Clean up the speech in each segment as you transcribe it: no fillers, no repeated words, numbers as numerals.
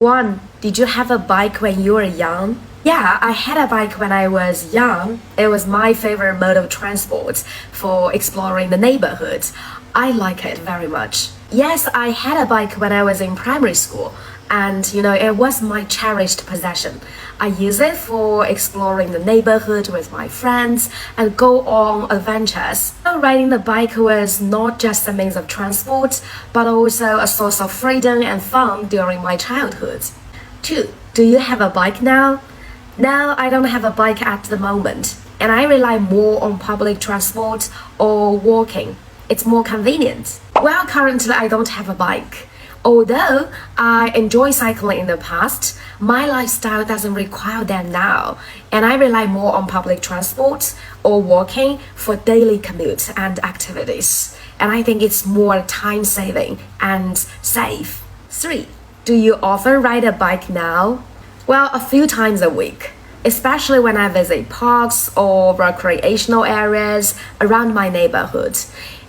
1. Did you have a bike when you were young? Yeah, I had a bike when I was young. It was my favorite mode of transport for exploring the neighborhood. I like it very much. Yes, I had a bike when I was in primary school, and it was my cherished possession. I use it for exploring the neighborhood with my friends and go on adventures. Riding the bike was not just a means of transport, but also a source of freedom and fun during my childhood. 2. Do you have a bike now? No, I don't have a bike at the moment, and I rely more on public transport or walking. It's more convenient. Well, currently I don't have a bike. Although I enjoy cycling in the past, my lifestyle doesn't require that now, and I rely more on public transport or walking for daily commute and activities. And I think it's more time-saving and safe. 3. Do you often ride a bike now? Well, a few times a week, especially when I visit parks or recreational areas around my neighborhood.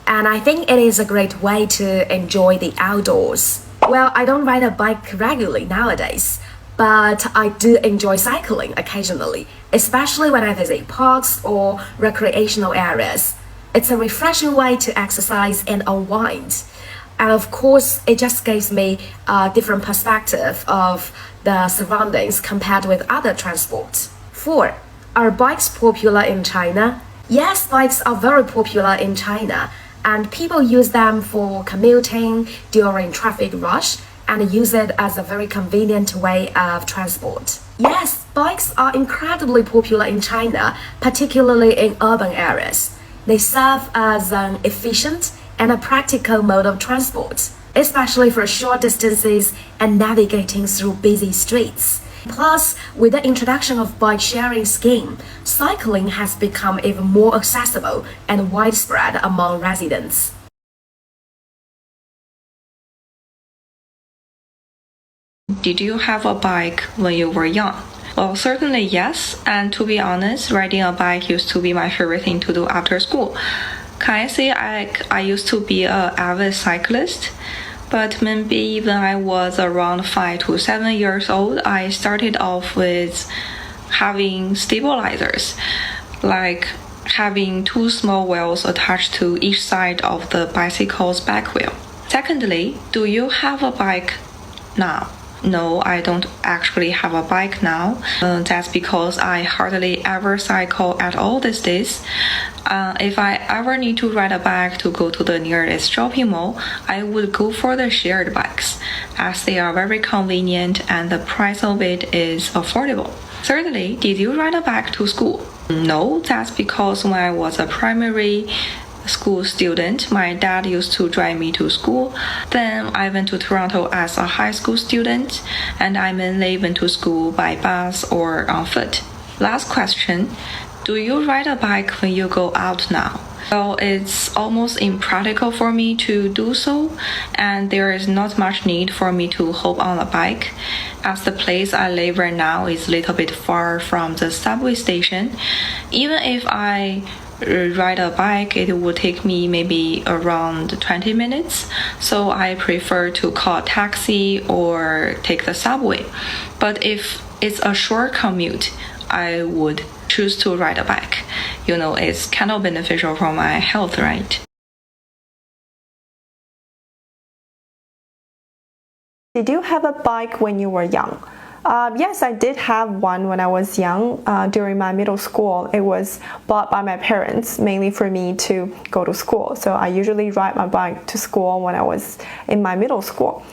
And I think it is a great way to enjoy the outdoors. Well, I don't ride a bike regularly nowadays, but I do enjoy cycling occasionally, especially when I visit parks or recreational areas. It's a refreshing way to exercise and unwind. And of course, it just gives me a different perspective of the surroundings compared with other transport. 4. Are bikes popular in China? Yes, bikes are very popular in China, and people use them for commuting during traffic rush and use it as a very convenient way of transport. Yes, bikes are incredibly popular in China, particularly in urban areas. They serve as an efficient and a practical mode of transport, especially for short distances and navigating through busy streets. Plus, with the introduction of bike sharing scheme, cycling has become even more accessible and widespread among residents. Did you have a bike when you were young? Well, certainly yes, and to be honest, riding a bike used to be my favorite thing to do after school. Can I say I used to be an avid cyclist? But maybe when I was around 5 to 7 years old, I started off with having stabilizers, like having 2 small wheels attached to each side of the bicycle's back wheel. Secondly, do you have a bike now? No, I don't actually have a bike now. That's because I hardly ever cycle at all these days. If I ever need to ride a bike to go to the nearest shopping mall, I would go for the shared bikes, as they are very convenient and the price of it is affordable. Thirdly, did you ride a bike to school? No, that's because when I was a primary school student, my dad used to drive me to school. Then I went to Toronto as a high school student, and I mainly went to school by bus or on foot. Last question, do you ride a bike when you go out now? Well, it's almost impractical for me to do so, and there is not much need for me to hop on a bike, as the place I live right now is a little bit far from the subway station. Even if I ride a bike, it would take me maybe around 20 minutes, so I prefer to call a taxi or take the subway. But if it's a short commute, I would choose to ride a bike. It's kind of beneficial for my health, right? Did you have a bike when you were young? Yes, I did have one when I was young. During my middle school, it was bought by my parents, mainly for me to go to school. So I usually ride my bike to school when I was in my middle school.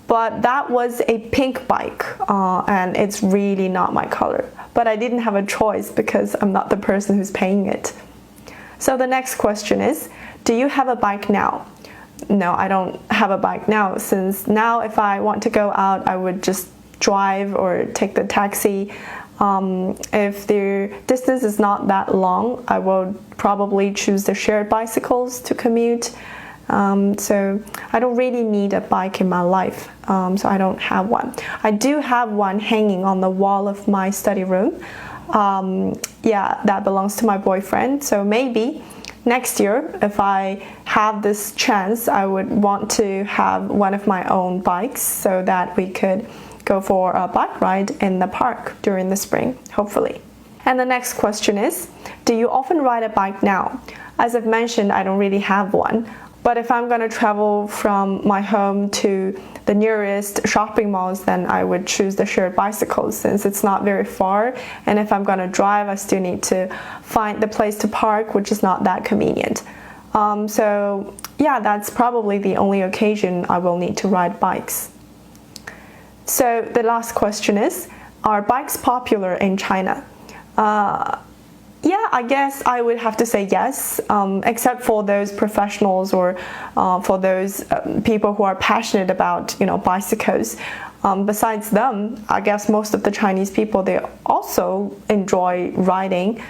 But that was a pink bike, and it's really not my color. But I didn't have a choice because I'm not the person who's paying it. So the next question is, do you have a bike now? No, I don't have a bike now, since now if I want to go out, I would just drive or take the taxi. If the distance is not that long, I will probably choose the shared bicycles to commute. So I don't really need a bike in my life, so I don't have one. I do have one hanging on the wall of my study room. Yeah, that belongs to my boyfriend, so maybe next year, if I have this chance, I would want to have one of my own bikes so that we could go for a bike ride in the park during the spring, hopefully. And the next question is, do you often ride a bike now? As I've mentioned, I don't really have one. But if I'm going to travel from my home to the nearest shopping malls, then I would choose the shared bicycles since it's not very far. And if I'm going to drive, I still need to find the place to park, which is not that convenient. So yeah, that's probably the only occasion I will need to ride bikes. So the last question is, are bikes popular in China? Yeah, I guess I would have to say yes, except for those professionals or for those people who are passionate about, bicycles. Besides them, I guess most of the Chinese people, they also enjoy riding,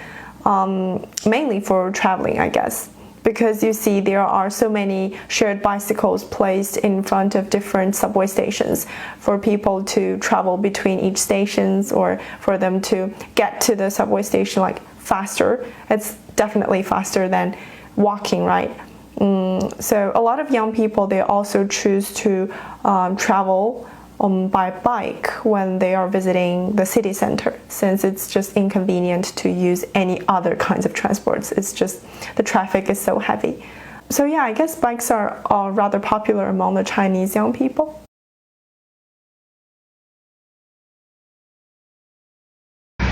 mainly for traveling, I guess. Because you see, there are so many shared bicycles placed in front of different subway stations for people to travel between each stations or for them to get to the subway station faster. It's definitely faster than walking, right? So a lot of young people, they also choose to travel by bike when they are visiting the city center, since it's just inconvenient to use any other kinds of transports. It's just the traffic is so heavy. So yeah, I guess bikes are rather popular among the Chinese young people.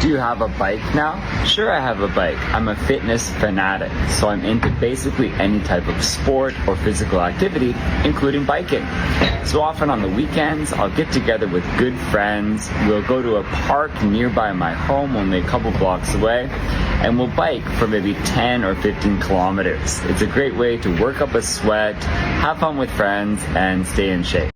Do you have a bike now? Sure, I have a bike. I'm a fitness fanatic, so I'm into basically any type of sport or physical activity, including biking. So often on the weekends, I'll get together with good friends. We'll go to a park nearby my home, only a couple blocks away, and we'll bike for maybe 10 or 15 kilometers. It's a great way to work up a sweat, have fun with friends, and stay in shape.